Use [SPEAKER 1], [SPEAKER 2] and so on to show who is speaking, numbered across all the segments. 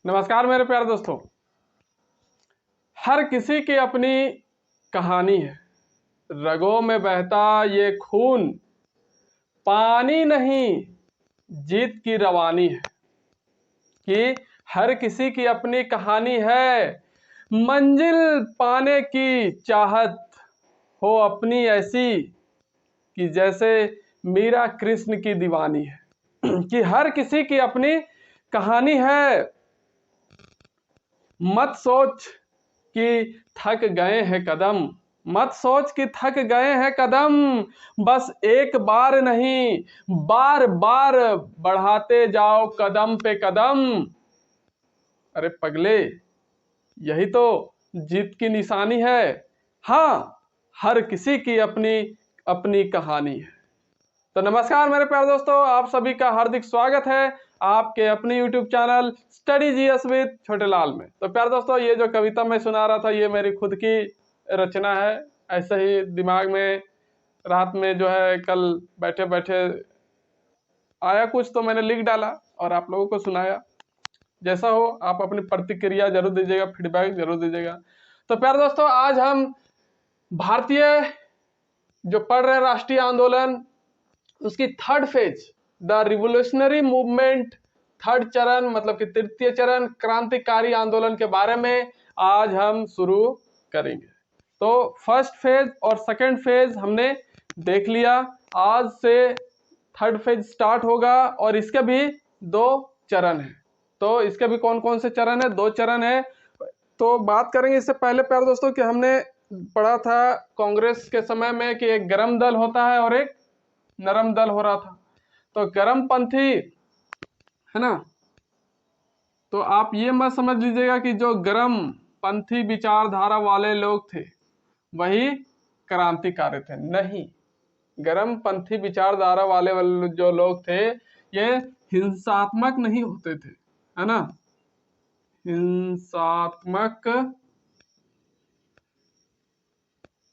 [SPEAKER 1] नमस्कार मेरे प्यारे दोस्तों। हर किसी की अपनी कहानी है। रगों में बहता ये खून पानी नहीं, जीत की रवानी है। कि हर किसी की अपनी कहानी है, मंजिल पाने की चाहत हो अपनी ऐसी कि जैसे मीरा कृष्ण की दीवानी है। कि हर किसी की अपनी कहानी है। मत सोच कि थक गए हैं कदम, मत सोच कि थक गए हैं कदम, बस एक बार नहीं बार बार बढ़ाते जाओ कदम पे कदम। अरे पगले, यही तो जीत की निशानी है। हाँ, हर किसी की अपनी अपनी कहानी है। तो नमस्कार मेरे प्यारे दोस्तों, आप सभी का हार्दिक स्वागत है आपके अपने YouTube channel study GS with छोटे लाल में। तो प्यारे दोस्तों, ये जो कविता मैं सुना रहा था ये मेरी खुद की रचना है। ऐसे ही दिमाग में रात में जो है कल बैठे बैठे आया कुछ, तो मैंने लिख डाला और आप लोगों को सुनाया। जैसा हो आप अपनी प्रतिक्रिया जरूर दीजिएगा, फीडबैक जरूर दीजिएगा। तो प्यारे दोस्तों, आज हम भारतीय जो पढ़ रहे राष्ट्रीय आंदोलन उसकी third phase, the revolutionary movement, third चरण मतलब कि तृतीय चरण क्रांतिकारी आंदोलन के बारे में आज हम शुरू करेंगे। तो फर्स्ट फेज और सेकंड फेज हमने देख लिया। आज से थर्ड फेज स्टार्ट होगा और इसके भी दो चरण हैं। तो इसके भी कौन कौन से चरण है? दो चरण है। तो बात करेंगे इससे पहले प्यारे दोस्तों कि हमने पढ़ा था कांग्रेस के समय में कि एक गर्म दल होता है और एक नरम दल हो रहा था। तो गर्म पंथी है ना, तो आप ये मत समझ लीजिएगा कि जो गर्म पंथी विचारधारा वाले लोग थे वही क्रांतिकारी थे। नहीं, गर्म पंथी विचारधारा वाले जो लोग थे ये हिंसात्मक नहीं होते थे, है ना, हिंसात्मक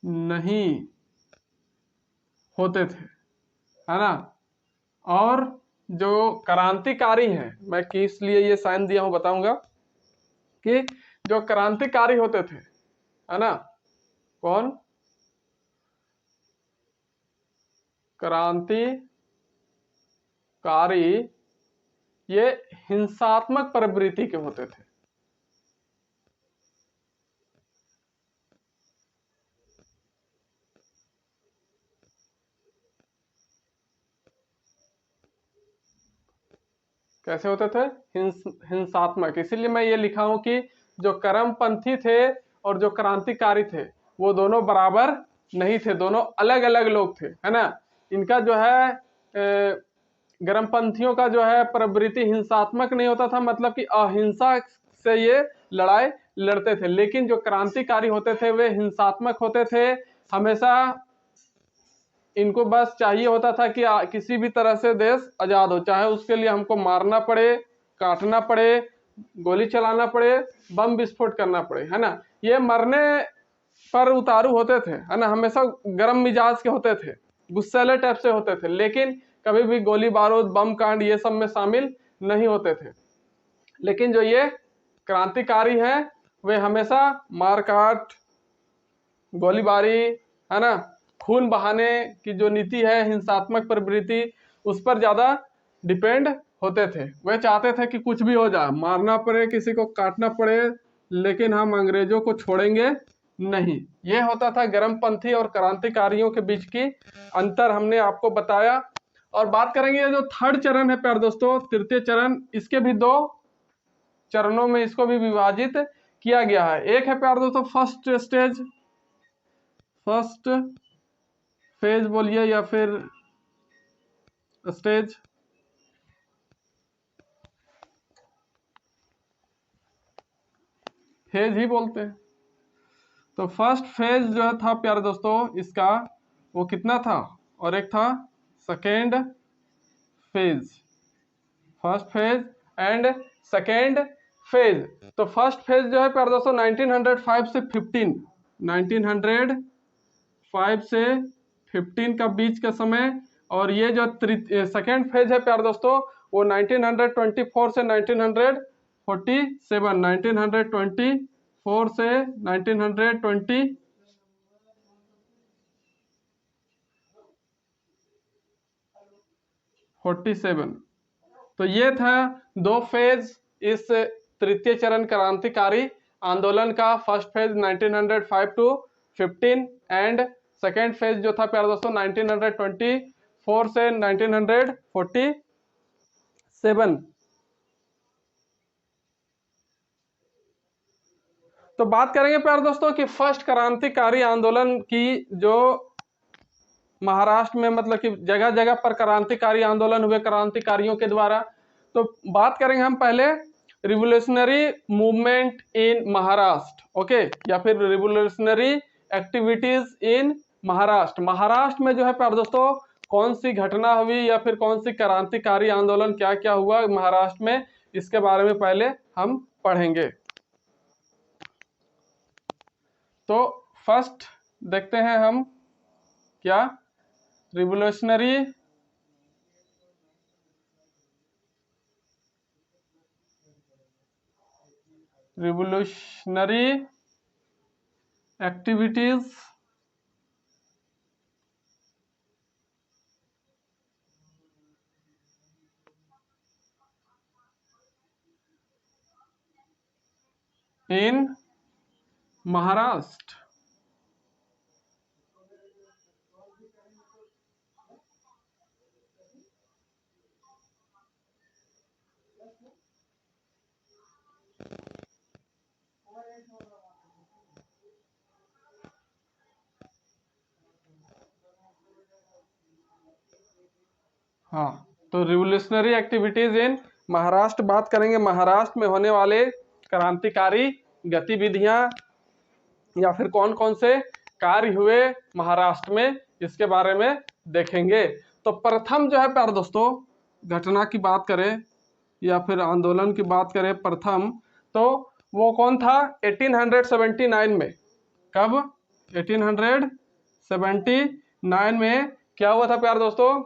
[SPEAKER 1] नहीं होते थे, है ना। और जो क्रांतिकारी हैं, मैं किस लिए ये साइन दिया हूं बताऊंगा, कि जो क्रांतिकारी होते थे, है ना, कौन? क्रांतिकारी ये हिंसात्मक प्रवृत्ति के होते थे। कैसे होते थे? हिंसात्मक। इसीलिए मैं ये लिखा हूं कि जो कर्मपंथी थे और जो क्रांतिकारी थे वो दोनों बराबर नहीं थे, दोनों अलग अलग लोग थे, है ना। इनका जो है गर्मपंथियों का जो है प्रवृत्ति हिंसात्मक नहीं होता था, मतलब कि अहिंसा से ये लड़ाई लड़ते थे। लेकिन जो क्रांतिकारी होते थे वे हिंसात्मक होते थे। हमेशा इनको बस चाहिए होता था कि किसी भी तरह से देश आजाद हो, चाहे उसके लिए हमको मारना पड़े, काटना पड़े, गोली चलाना पड़े, बम विस्फोट करना पड़े, है ना। ये मरने पर उतारू होते थे, है ना, हमेशा गर्म मिजाज के होते थे, गुस्सैले टाइप से होते थे, लेकिन कभी भी गोली बारूद बम कांड ये सब में शामिल नहीं होते थे। लेकिन जो ये क्रांतिकारी हैं वे हमेशा मारकाट, गोलीबारी, है ना, खून बहाने की जो नीति है, हिंसात्मक प्रवृत्ति, उस पर ज्यादा डिपेंड होते थे। वे चाहते थे कि कुछ भी हो जाए, मारना पड़े, किसी को काटना पड़े, लेकिन हम अंग्रेजों को छोड़ेंगे नहीं। ये होता था गर्मपंथी और क्रांतिकारियों के बीच की अंतर, हमने आपको बताया। और बात करेंगे जो थर्ड चरण है प्यारे दोस्तों, तृतीय चरण, इसके भी दो चरणों में इसको भी विभाजित किया गया है। एक है प्यारे दोस्तों फर्स्ट स्टेज, फर्स्ट फेज बोलिए या फिर स्टेज, फेज ही बोलते हैं। तो फर्स्ट फेज जो है था प्यारे दोस्तों इसका, वो कितना था, और एक था second phase, first phase and second phase. तो फर्स्ट फेज जो है प्यारे दोस्तों 1905 से 15, 1905 से 15 का बीच का समय। और ये जो सेकेंड फेज है प्यारे दोस्तों वो 1924 से 1940 1924 से 1947। तो ये था दो फेज इस तृतीय चरण क्रांतिकारी आंदोलन का। First phase 1905 to 15 and second phase जो था प्यारे दोस्तों 1924 से 1947। तो बात करेंगे प्यारे दोस्तों कि फर्स्ट क्रांतिकारी आंदोलन की जो महाराष्ट्र में मतलब कि जगह जगह पर क्रांतिकारी आंदोलन हुए क्रांतिकारियों के द्वारा। तो बात करेंगे हम पहले revolutionary movement in Maharashtra, okay, या फिर revolutionary activities in Maharashtra. Maharashtra में जो है प्यारे दोस्तों कौन सी घटना हुई या फिर कौन सी क्रांतिकारी आंदोलन क्या क्या हुआ महाराष्ट्र में, इसके बारे में पहले हम पढ़ेंगे। तो फर्स्ट देखते हैं हम क्या रिवोल्यूशनरी एक्टिविटीज इन महाराष्ट्र। हाँ, तो रिवोल्यूशनरी एक्टिविटीज इन महाराष्ट्र बात करेंगे। महाराष्ट्र में होने वाले क्रांतिकारी गतिविधियां या फिर कौन कौन से कार्य हुए महाराष्ट्र में, इसके बारे में देखेंगे। तो प्रथम जो है प्यारे दोस्तों घटना की बात करें या फिर आंदोलन की बात करें प्रथम, तो वो कौन था 1879 में। कब? 1879 में क्या हुआ था प्यारे दोस्तों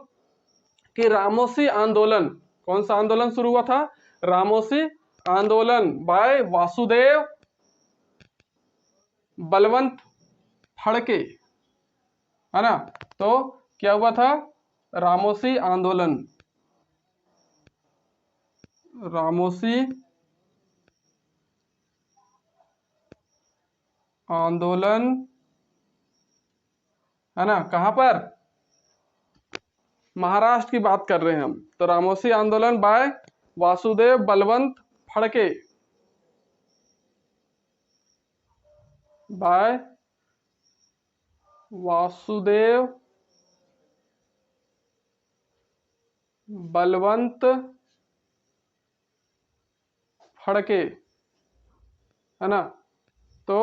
[SPEAKER 1] कि रामोसी आंदोलन। कौन सा आंदोलन शुरू हुआ था? रामोसी आंदोलन बाय वासुदेव बलवंत फड़के, है ना। तो क्या हुआ था? रामोसी आंदोलन। रामोसी आंदोलन, है ना, कहां पर? महाराष्ट्र की बात कर रहे हैं हम। तो रामोसी आंदोलन बाय वासुदेव बलवंत फड़के, बाय वासुदेव बलवंत फड़के, है ना। तो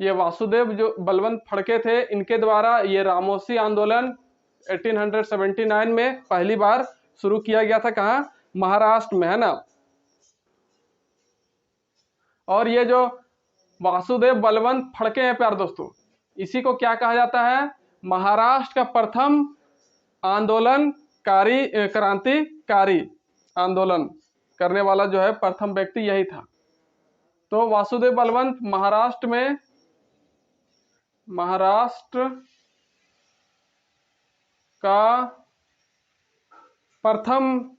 [SPEAKER 1] ये वासुदेव जो बलवंत फड़के थे, इनके द्वारा ये रामोसी आंदोलन 1879 में पहली बार शुरू किया गया था। कहाँ? महाराष्ट्र में, है ना। और ये जो वासुदेव बलवंत फड़के हैं प्यारे दोस्तों, इसी को क्या कहा जाता है? महाराष्ट्र का प्रथम क्रांतिकारी आंदोलन करने वाला जो है प्रथम व्यक्ति यही था। तो वासुदेव बलवंत महाराष्ट्र का प्रथम,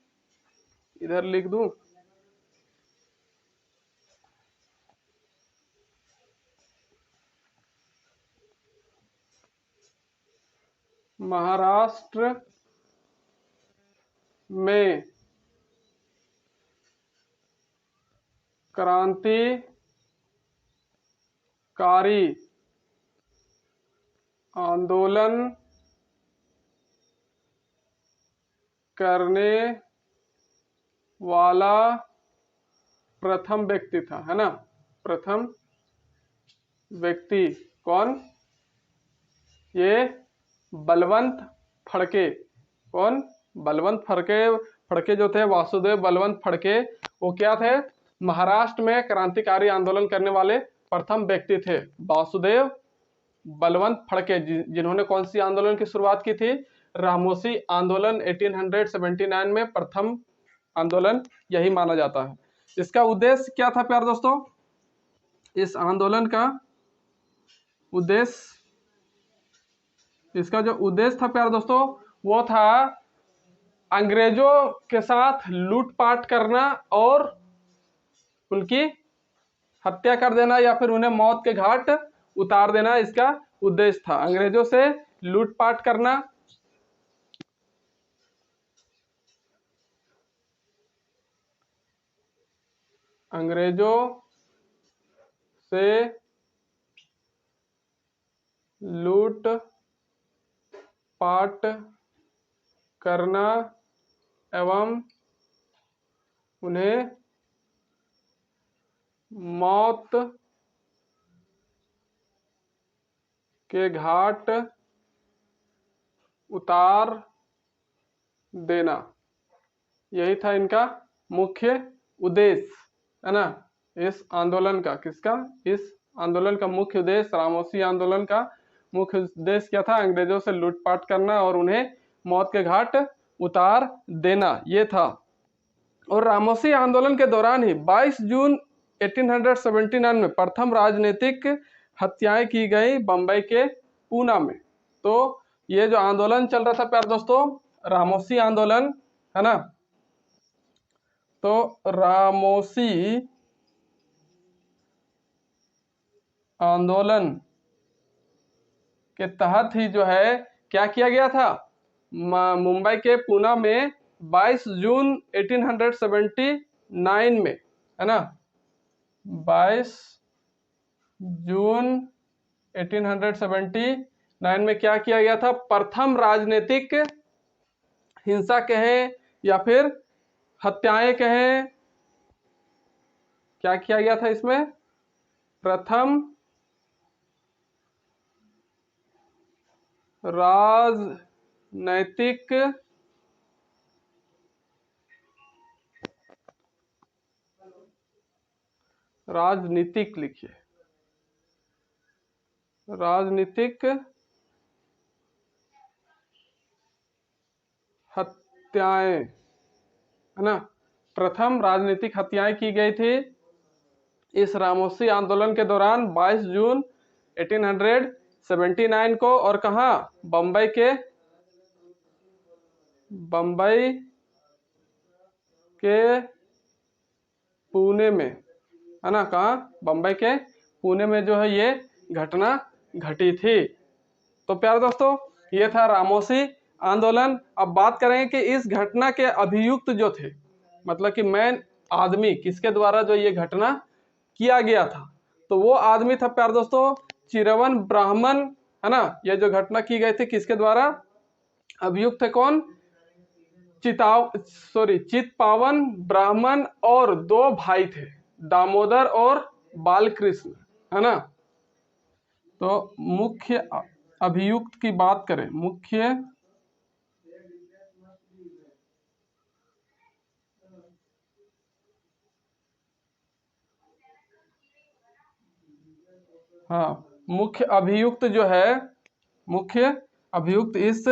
[SPEAKER 1] इधर लिख दूं, महाराष्ट्र में क्रांतिकारी आंदोलन करने वाला प्रथम व्यक्ति था, है ना। प्रथम व्यक्ति कौन? ये बलवंत फड़के। कौन? बलवंत फड़के जो थे, वासुदेव बलवंत फड़के, वो क्या थे? महाराष्ट्र में क्रांतिकारी आंदोलन करने वाले प्रथम व्यक्ति थे। वासुदेव बलवंत फड़के, जिन्होंने कौन सी आंदोलन की शुरुआत की थी? रामोसी आंदोलन 1879 में प्रथम आंदोलन यही माना जाता है। इसका उद्देश्य क्या था प्यारे दोस्तों? इस आंदोलन का उद्देश्य, इसका जो उद्देश्य था प्यारे दोस्तों वो था अंग्रेजों के साथ लूटपाट करना और उनकी हत्या कर देना या फिर उन्हें मौत के घाट उतार देना, इसका उद्देश्य था। अंग्रेजों से लूटपाट करना, अंग्रेजों से लूट पाट करना एवं उन्हें मौत के घाट उतार देना, यही था इनका मुख्य उद्देश्य, है ना, इस आंदोलन का। किसका? इस आंदोलन का मुख्य उद्देश्य, रामोसी आंदोलन का मुख्य उद्देश्य क्या था? अंग्रेजों से लूटपाट करना और उन्हें मौत के घाट उतार देना, ये था। और रामोसी आंदोलन के दौरान ही 22 जून 1879 में प्रथम राजनीतिक हत्याएं की गई बंबई के पूना में। तो ये जो आंदोलन चल रहा था प्यारे दोस्तों, रामोसी आंदोलन, है ना, तो रामोसी आंदोलन के तहत ही जो है क्या किया गया था? मुंबई के पूना में 22 जून 1879 में, है ना, 22 जून 1879 में क्या किया गया था? प्रथम राजनीतिक हिंसा कहें या फिर हत्याएं कहें, क्या किया गया था इसमें? प्रथम राजनीतिक लिखिए, राजनीतिक हत्याएं, है ना, प्रथम राजनीतिक हत्याएं की गई थी इस रामोसी आंदोलन के दौरान 22 जून 1879 को। और कहाँ? बंबई के पुणे में, है ना, कहाँ? बंबई के पुणे में जो है ये घटना घटी थी। तो प्यारे दोस्तों ये था रामोसी आंदोलन। अब बात करेंगे कि इस घटना के अभियुक्त जो थे, मतलब कि मेन आदमी किसके द्वारा जो ये घटना किया गया था, तो वो आदमी था प्यारे दोस्तों चिरवन ब्राह्मण, है ना। ये जो घटना की गई थी किसके द्वारा? अभियुक्त थे कौन? चितपावन ब्राह्मण और दो भाई थे, दामोदर और बालकृष्ण, है ना। तो मुख्य अभियुक्त की बात करें, मुख्य मुख्य अभियुक्त जो है, मुख्य अभियुक्त इस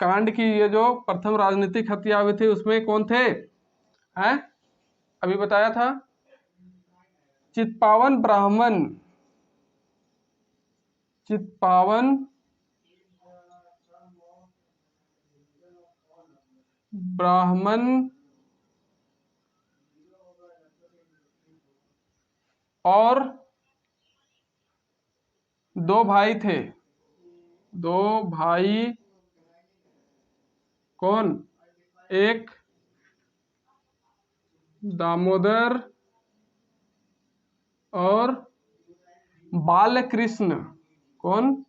[SPEAKER 1] कांड की, ये जो प्रथम राजनीतिक हत्या हुई थी उसमें कौन थे? हैं? अभी बताया था चितपावन ब्राह्मण, चितपावन ब्राह्मण और दो भाई थे, दो भाई कौन? एक दामोदर और बालकृष्ण। कौन?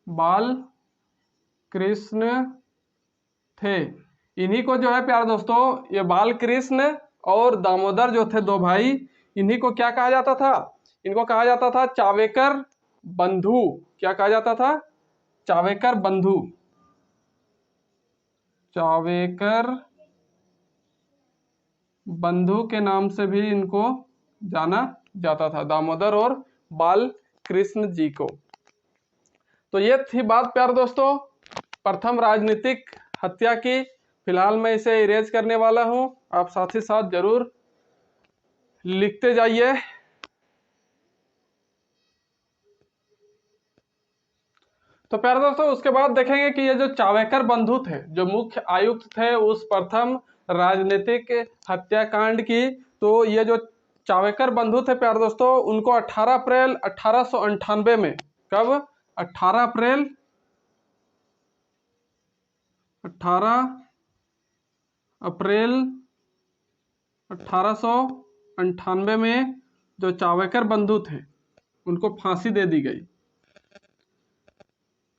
[SPEAKER 1] बालकृष्ण थे। इन्हीं को जो है प्यारे दोस्तों, ये बालकृष्ण और दामोदर जो थे दो भाई, इन्हीं को क्या कहा जाता था? इनको कहा जाता था चावेकर बंधु। क्या कहा जाता था? चावेकर बंधु, चावेकर बंधु के नाम से भी इनको जाना जाता था, दामोदर और बालकृष्ण जी को। तो ये थी बात प्यारे दोस्तों प्रथम राजनीतिक हत्या की। फिलहाल मैं इसे इरेज करने वाला हूं, आप साथ ही साथ जरूर लिखते जाइए। तो प्यारे दोस्तों, उसके बाद देखेंगे कि ये जो चावेकर बंधु थे, जो मुख्य आयुक्त थे उस प्रथम राजनीतिक हत्याकांड की, तो ये जो चावेकर बंधु थे प्यारे दोस्तों, उनको 18 अप्रैल 1898 में, कब? 18 अप्रैल 1898 में जो चावेकर बंधु थे उनको फांसी दे दी गई।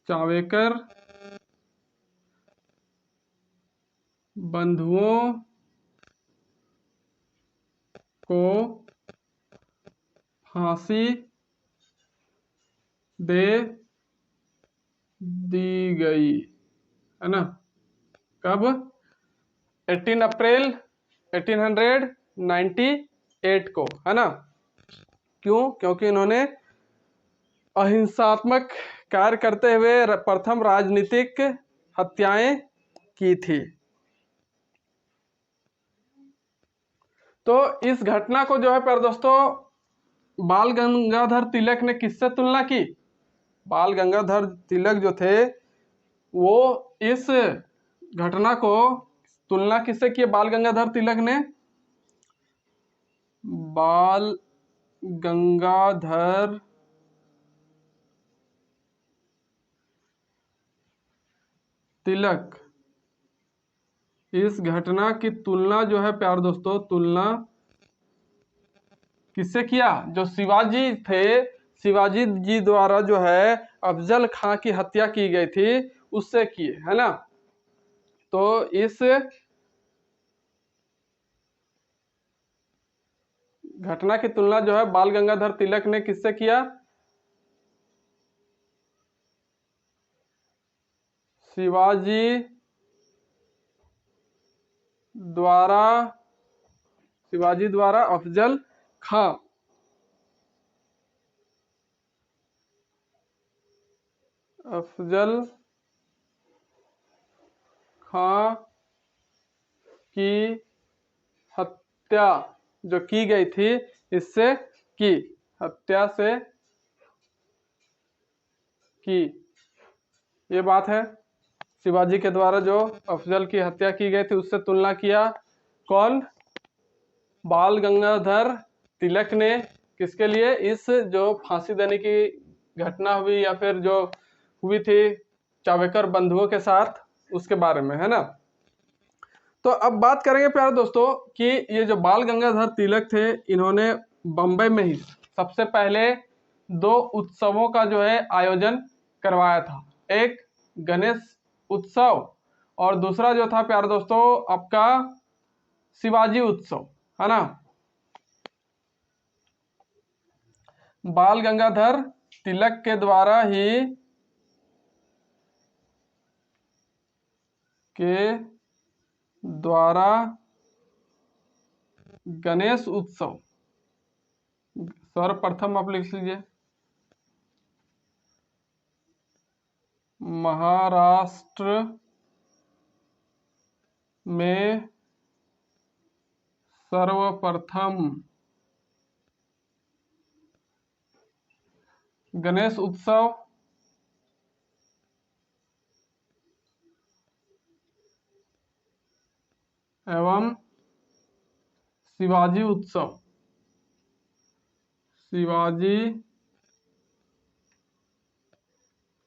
[SPEAKER 1] चावेकर बंधुओं को फांसी दे दी गई, है ना? कब? 18 अप्रैल 1898 को, है ना? क्यों? क्योंकि इन्होंने अहिंसात्मक कार्य करते हुए प्रथम राजनीतिक हत्याएं की थी। तो इस घटना को जो है प्यारे दोस्तों, बाल गंगाधर तिलक ने किससे तुलना की? बाल गंगाधर तिलक जो थे वो इस घटना को तुलना किससे की? बाल गंगाधर तिलक ने बाल गंगाधर तिलक इस घटना की तुलना जो है प्यारे दोस्तों, तुलना किससे किया? जो शिवाजी थे, शिवाजी जी द्वारा जो है अफजल खां की हत्या की गई थी उससे किए, है ना? तो इस घटना की तुलना जो है बाल गंगाधर तिलक ने किससे किया? शिवाजी द्वारा अफजल खां की हत्या जो की गई थी, इससे की हत्या से की, ये बात है। शिवाजी के द्वारा जो अफजल की हत्या की गई थी उससे तुलना किया। कौन? बाल गंगाधर तिलक ने। किसके लिए? इस जो फांसी देने की घटना हुई या फिर जो हुई थी चावेकर बंधुओं के साथ, उसके बारे में, है ना? तो अब बात करेंगे प्यारे दोस्तों कि ये जो बाल गंगाधर तिलक थे, इन्होंने बम्बई में ही सबसे पहले 2 उत्सवों का जो है आयोजन करवाया था। एक गणेश उत्सव और दूसरा जो था प्यारे दोस्तों आपका शिवाजी उत्सव, है ना? बाल गंगाधर तिलक के द्वारा गणेश उत्सव, सर्वप्रथम आप लिख लीजिए, महाराष्ट्र में सर्वप्रथम गणेश उत्सव एवं शिवाजी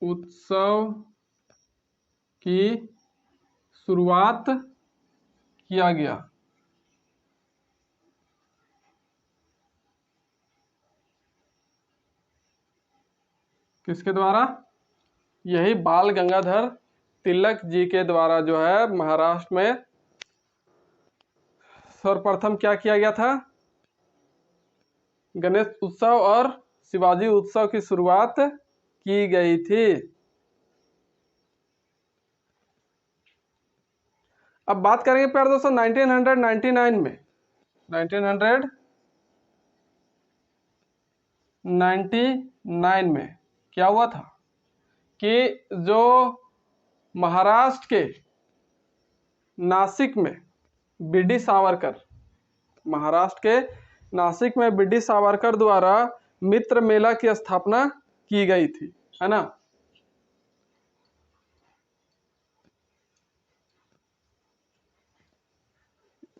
[SPEAKER 1] उत्सव की शुरुआत किया गया। किसके द्वारा? यही बाल गंगाधर तिलक जी के द्वारा जो है महाराष्ट्र में सर्वप्रथम क्या किया गया था? गणेश उत्सव और शिवाजी उत्सव की शुरुआत की गई थी। अब बात करेंगे प्यारे दोस्तों 1999 में। 1999 में क्या हुआ था कि जो महाराष्ट्र के नासिक में बीडी सावरकर, महाराष्ट्र के नासिक में बीडी सावरकर द्वारा मित्र मेला की स्थापना की गई थी, है ना।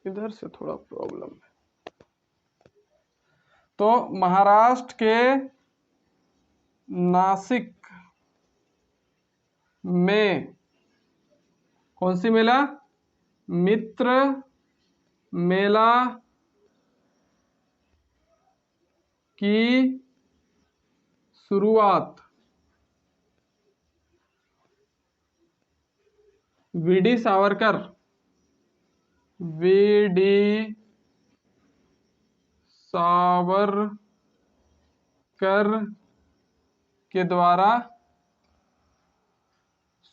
[SPEAKER 1] इधर से थोड़ा प्रॉब्लम है। तो महाराष्ट्र के नासिक में कौन सी मेला? मित्र मेला की शुरुआत वीडी सावरकर के द्वारा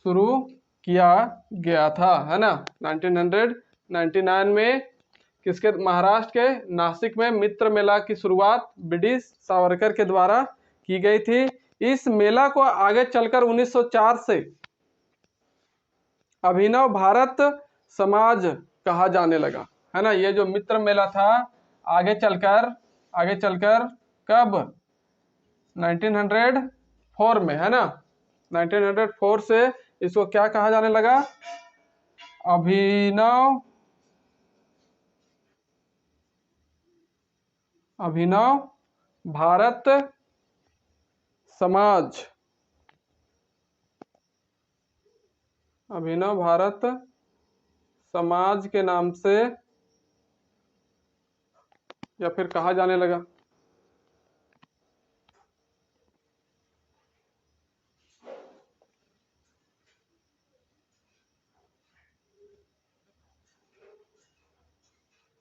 [SPEAKER 1] शुरू किया गया था, है ना। 1999 में किसके? महाराष्ट्र के नासिक में मित्र मेला की शुरुआत बीडी सावरकर के द्वारा की गई थी। इस मेला को आगे चलकर 1904 से अभिनव भारत समाज कहा जाने लगा, है ना। ये जो मित्र मेला था आगे चलकर कब? 1904 में, है ना। 1904 से इसको क्या कहा जाने लगा? अभिनव भारत समाज, अभिनव भारत समाज के नाम से या फिर कहा जाने लगा।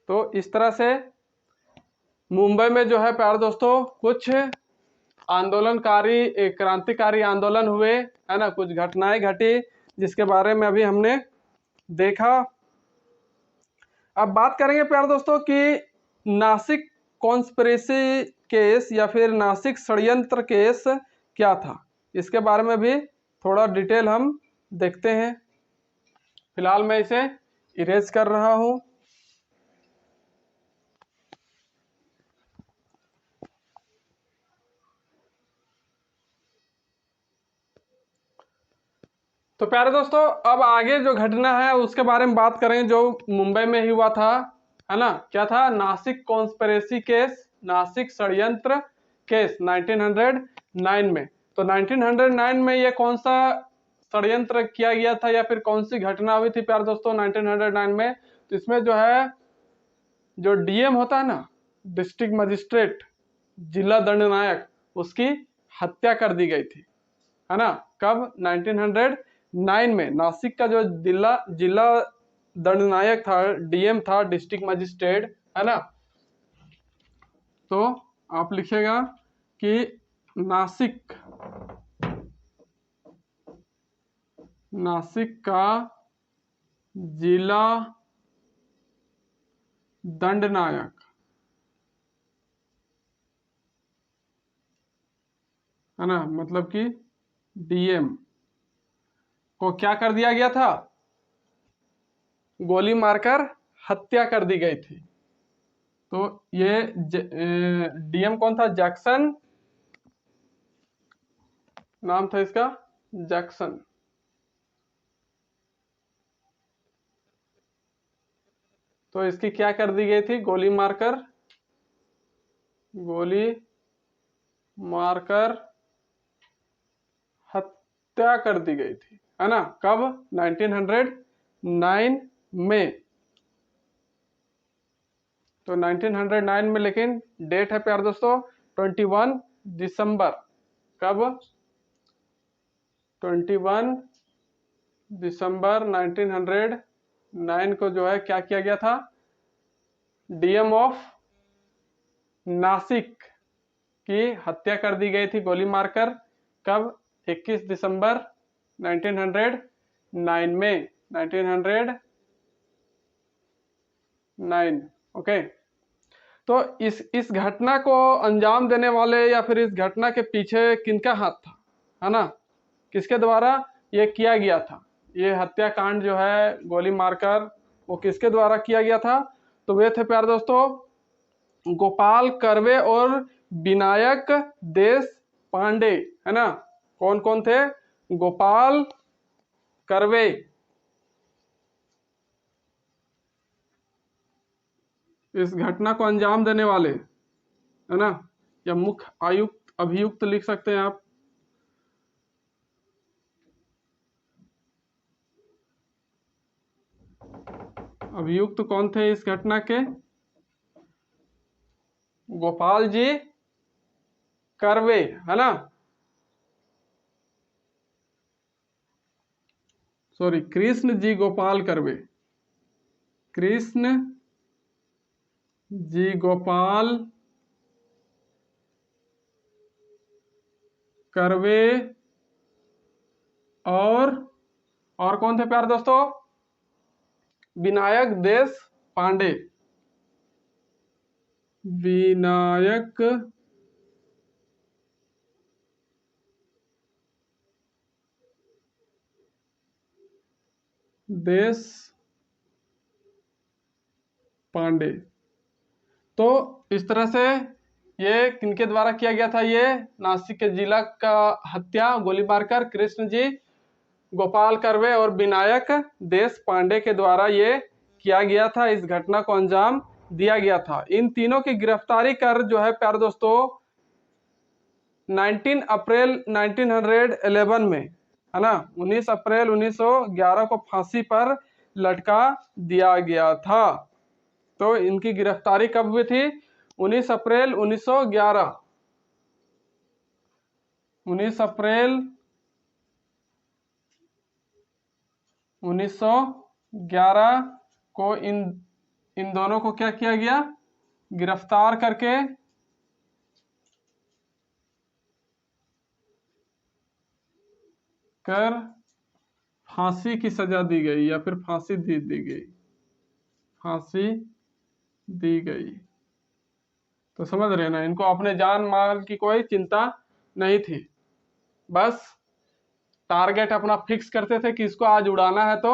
[SPEAKER 1] तो इस तरह से मुंबई में जो है प्यारे दोस्तों कुछ आंदोलनकारी, क्रांतिकारी आंदोलन हुए, है ना। कुछ घटनाएं घटी जिसके बारे में अभी हमने देखा। अब बात करेंगे प्यारे दोस्तों कि नासिक कॉन्स्पिरेसी केस या फिर नासिक षड्यंत्र केस क्या था, इसके बारे में भी थोड़ा डिटेल हम देखते हैं। फिलहाल मैं इसे इरेज कर रहा हूं। तो प्यारे दोस्तों अब आगे जो घटना है उसके बारे में बात करें जो मुंबई में ही हुआ था, है ना। क्या था? नासिक कॉन्स्पिरेसी केस, नासिक षड्यंत्र केस 1909 में। तो 1909 में ये कौन सा षड्यंत्र किया गया था या फिर कौन सी घटना हुई थी प्यारे दोस्तों 1909 में? तो इसमें जो है जो डीएम होता है ना, डिस्ट्रिक्ट मजिस्ट्रेट, जिला दंडनायक, उसकी हत्या कर दी गई थी, है ना। कब? 1909 में। नासिक का जो जिला दंडनायक था, डीएम था, डिस्ट्रिक्ट मजिस्ट्रेट, है ना। तो आप लिखिएगा कि नासिक का जिला दंडनायक, है ना, मतलब कि डीएम को क्या कर दिया गया था? गोली मारकर हत्या कर दी गई थी। तो ये डीएम कौन था? जैक्सन नाम था इसका, जैक्सन। तो इसकी क्या कर दी गई थी? गोली मारकर हत्या कर दी गई थी, है ना। कब? 1909 में। तो 1909 में, लेकिन डेट है प्यारे दोस्तों 21 दिसंबर। कब? 21 दिसंबर 1909 को जो है क्या किया गया था? डीएम ऑफ नासिक की हत्या कर दी गई थी गोली मारकर। कब? 21 दिसंबर 1909 में। 1909, ओके। तो इस घटना को अंजाम देने वाले या फिर इस घटना के पीछे किनका हाथ था, है ना। किसके द्वारा ये किया गया था? ये हत्याकांड जो है गोली मारकर, वो किसके द्वारा किया गया था? तो वे थे प्यारे दोस्तों गोपाल कर्वे और विनायक देश पांडे, है ना। कौन कौन थे? गोपाल कर्वे, इस घटना को अंजाम देने वाले, है ना, या मुख्य आयुक्त अभियुक्त लिख सकते हैं आप। अभियुक्त कौन थे इस घटना के? गोपाल जी कर्वे, है ना, sorry, Krishna ji Gopal curve, Krishna ji Gopal curve और कौन थे प्यारे दोस्तों? विनायक देश पांडे, विनायक देश पांडे। तो इस तरह से ये किनके द्वारा किया गया था? ये नासिक के जिला का हत्या गोली मारकर कृष्ण जी गोपाल कर्वे और विनायक देश पांडे के द्वारा ये किया गया था। इस घटना को अंजाम दिया गया था। इन तीनों की गिरफ्तारी कर जो है प्यारे दोस्तों 19 अप्रैल 1911 में, है ना, 19 अप्रैल 1911 को फांसी पर लटका दिया गया था। तो इनकी गिरफ्तारी कब हुई थी? 19 अप्रैल 1911, 19 अप्रैल 1911 को इन दोनों को क्या किया गया? गिरफ्तार करके फांसी की सजा दी गई, या फिर फांसी दी गई, फांसी दी गई। तो समझ रहे ना, इनको अपने जान माल की कोई चिंता नहीं थी, बस टारगेट अपना फिक्स करते थे कि इसको आज उड़ाना है तो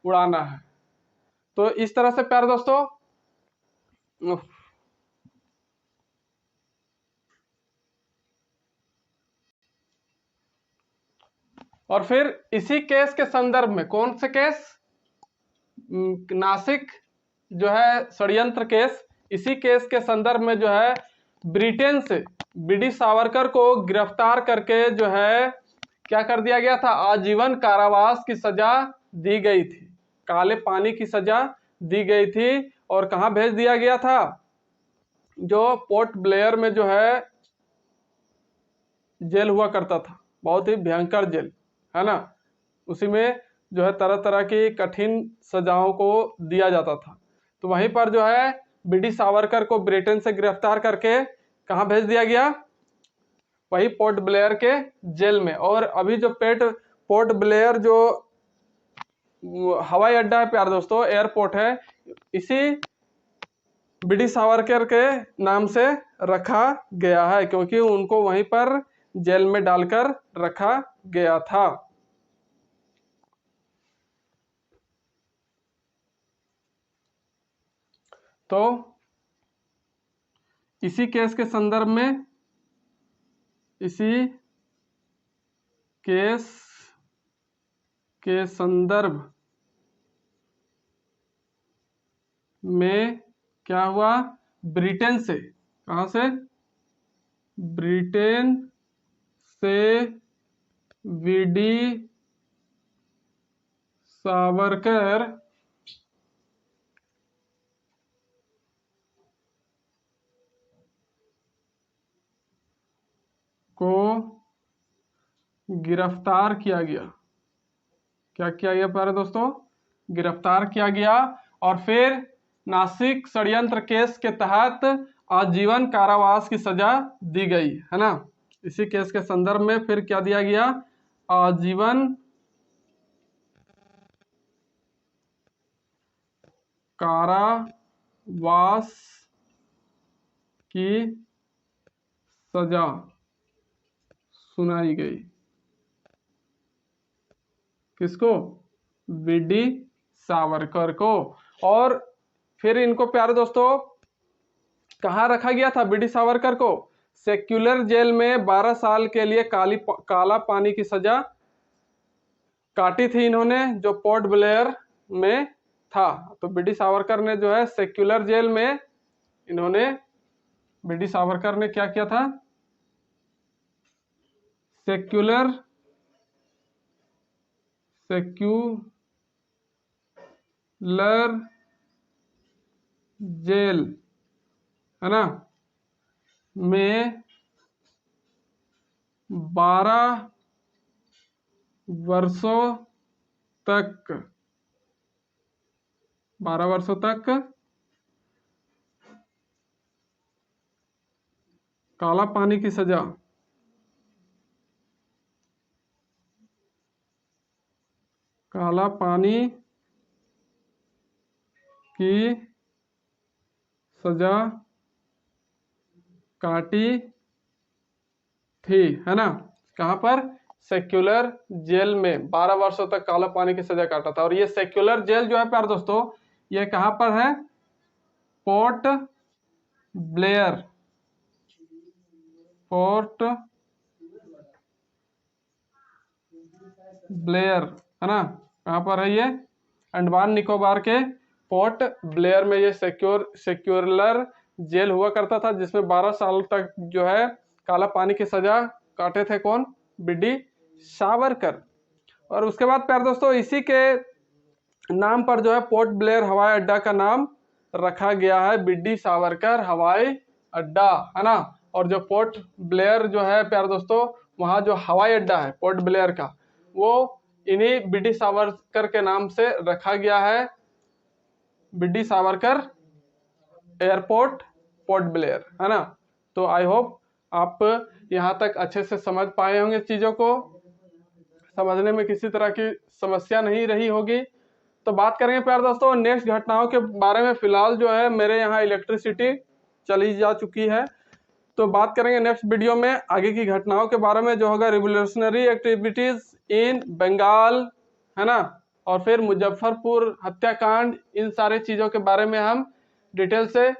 [SPEAKER 1] उड़ाना है। तो इस तरह से प्यारे दोस्तों और फिर इसी केस के संदर्भ में, कौन से केस? नासिक जो है षड्यंत्र केस, इसी केस के संदर्भ में जो है ब्रिटेन से बीडी सावरकर को गिरफ्तार करके जो है क्या कर दिया गया था? आजीवन कारावास की सजा दी गई थी, काले पानी की सजा दी गई थी। और कहां भेज दिया गया था? जो पोर्ट ब्लेयर में जो है जेल हुआ करता था, बहुत ही भयंकर जेल, है ना, उसी में जो है तरह तरह की कठिन सजाओं को दिया जाता था। तो वहीं पर जो है बीडी सावरकर को ब्रिटेन से गिरफ्तार करके कहां भेज दिया गया? वही पोर्ट ब्लेयर के जेल में। और अभी जो पोर्ट ब्लेयर जो हवाई अड्डा है प्यारे दोस्तों, एयरपोर्ट है, इसी बीडी सावरकर के नाम से रखा गया है, क्योंकि उनको वहीं पर जेल में डालकर रखा गया था। तो इसी केस के संदर्भ में, इसी केस के संदर्भ में क्या हुआ? ब्रिटेन से, कहां से? ब्रिटेन से वीडी सावरकर को गिरफ्तार किया गया। क्या किया गया प्यारे दोस्तों? गिरफ्तार किया गया। और फिर नासिक षड्यंत्र केस के तहत आजीवन कारावास की सजा दी गई, है ना। इसी केस के संदर्भ में फिर क्या दिया गया? आजीवन कारावास की सजा सुनाई गई। किसको? बीडी सावरकर को। और फिर इनको प्यारे दोस्तों कहाँ रखा गया था बीडी सावरकर को? सेक्युलर जेल में 12 साल के लिए काला पानी की सजा काटी थी इन्होंने, जो पोर्ट ब्लेयर में था। तो बीडी सावरकर ने जो है सेक्युलर जेल में इन्होंने, बीडी सावरकर ने क्या किया था? सेक्युलर जेल, है ना, में 12 वर्षों तक काला पानी की सजा काटी थी, है ना। कहां पर? सेक्युलर जेल में 12 वर्षों तक काला पानी की सजा काटा था। और ये सेक्युलर जेल जो है प्यार दोस्तों, ये कहां पर है? पोर्ट ब्लेयर, है ना। कहां पर है ये? अंडमान निकोबार के पोर्ट ब्लेयर में ये सेक्युलर जेल हुआ करता था, जिसमें 12 साल तक जो है काला पानी की सजा काटे थे। कौन? बीडी सावरकर। और उसके बाद प्यार दोस्तों, इसी के नाम पर जो है पोर्ट ब्लेयर हवाई अड्डा का नाम रखा गया है, बीडी सावरकर हवाई अड्डा, है ना। और जो पोर्ट ब्लेयर जो है प्यार दोस्तों, वहाँ जो हवाई अड्डा है पोर्ट ब्लेयर का, वो इन्हीं बीडी सावरकर के नाम से रखा गया है, बीडी सावरकर एयरपोर्ट पोर्ट ब्लेयर, है ना। तो आई होप आप यहाँ तक अच्छे से समझ पाए होंगे, चीज़ों को समझने में किसी तरह की समस्या नहीं रही होगी। तो बात करेंगे प्यार दोस्तों नेक्स्ट घटनाओं के बारे में। फिलहाल जो है मेरे यहाँ इलेक्ट्रिसिटी चली जा चुकी है, तो बात करेंगे नेक्स्ट वीडियो में आगे की घटनाओं के बारे में, जो होगा रिवोल्यूशनरी एक्टिविटीज इन बंगाल, है ना, और फिर मुजफ्फरपुर हत्याकांड। इन सारे चीज़ों के बारे में हम डिटेल से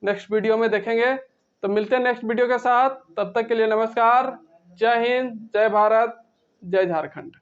[SPEAKER 1] नेक्स्ट वीडियो में देखेंगे। तो मिलते हैं नेक्स्ट वीडियो के साथ, तब तक के लिए नमस्कार, जय हिंद, जय भारत, जय झारखंड।